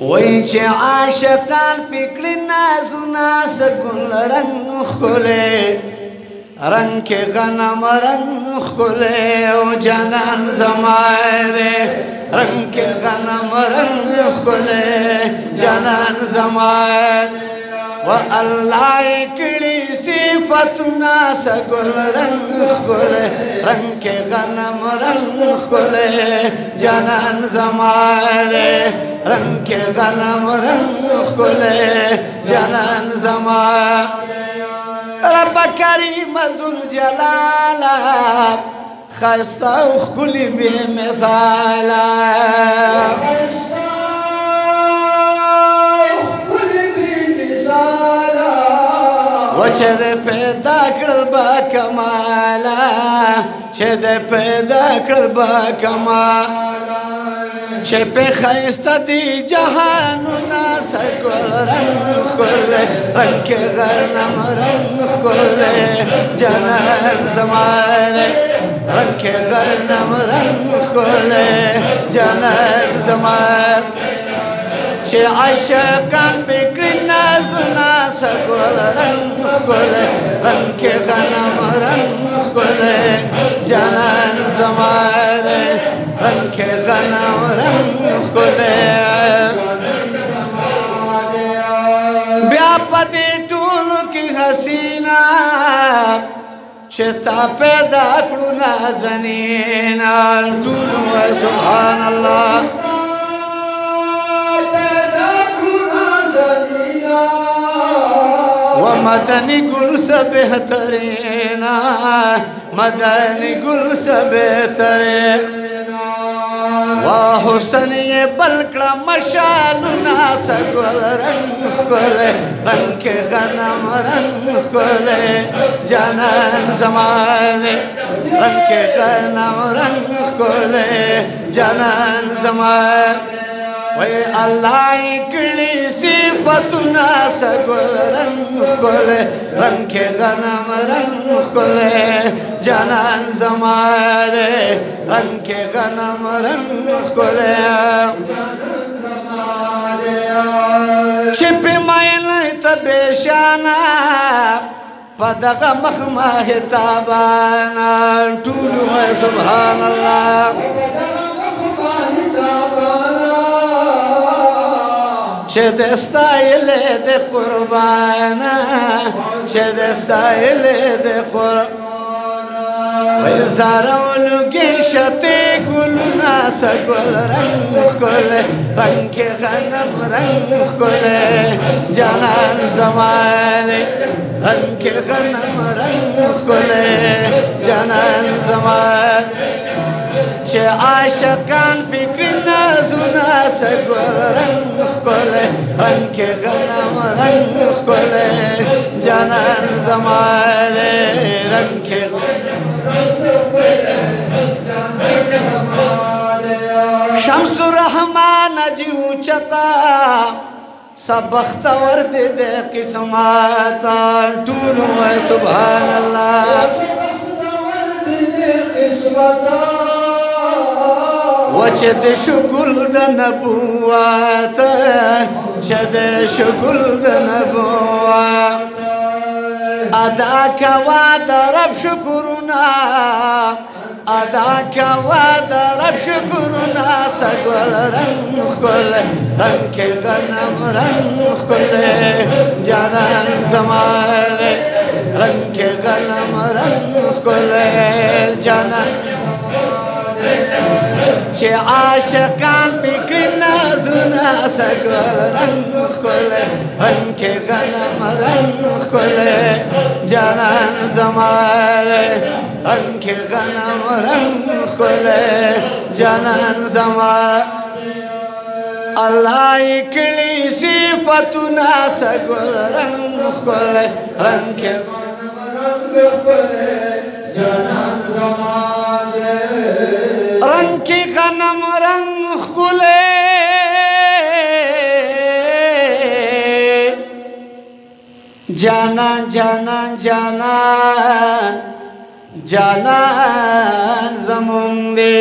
وای چې عاشقان پکړي نازونه سګل رنگ خله رنگ کې غنم رنگ خله او جانان زماره رنگ کې غنم رنگ خله جانان زماره والله کړي صفاتنا سګل رنگ خله رنگ کې غنم رنگ خله جانان زماره رنگ کے غنم رنگ خلے جانان زمان رب کریم ذوالجلال خستا خلی بے مثالا وچه دے پیدا کرل با کمالا چه دے پیدا کرل با کمالا چه پہ خیستا دی جہانونا سگل رنگ خلے رنگ کے غنم رنگ خلے جانان زمانے رنگ کے غنم رنگ خلے جانان زمان چه عاشقان بکری نازونا سگل رنگ خلے رنگ کے غنم رنگ خلے جانان زمانے رنگ کے غنم رنگ خلے بیا پدی ټولو کی حسینہ چتا پیدا کړو نازنینا ټولو سبحان الله ومدنی گل سے بہترین مدنی گل سے بہترین حسن یہ بلکڑا مشالنا سگل رنگ خلے رنگ کے غنم رنگ خلے جانان زمانے رنگ کے غنم رنگ خلے جانان زمانے وی اللہ کڑی صفتنا سگل رنگ خلے رنگ کے غنم رنگ خلے جانان زمانے رنگ کے غنم رنگ خلے چپی مائن تبیشانا پدغ مخمہ تابانا ٹولو ہے سبحان اللہ چه دستایل ده قربانا چه دستایل ده قربانا وی زارولو گیشتی گلونا سگل رنگ خلے رنگ کے غنم رنگ خلے جانان زمانے رنگ کے غنم رنگ خلے جانان زمانے چه عاشقان فکر نازونا سگل رنگ خلے رنگ کے غنم رنگ خلے جانان زمانے رنگ کے شمس الرحمن جیو چتا سبخت ورد دے قسماتا ٹولو ہے سبحان اللہ وچه ده شگل ده نبوات چه ده شگل ده نبوات ادا کوا ده رب شکرنا ادا کوا ده رب شکرنا سگل رنگ خلے رنگ کے غنم رنگ خلے جانان زمانے رنگ کے غنم رنگ خلے جانان چه عاشقان پکڑی نازونا سگل رنگ خلے رنگ کے غنم رنگ خلے جانان زمانے رنگ کے غنم رنگ خلے جانان زمانے اللہ اکڑی صفتنا سگل رنگ خلے رنگ کے غنم رنگ خلے جانان زمانے رنگ کی غنم رنگ خلے جانان جانان جانان جانان زمون دے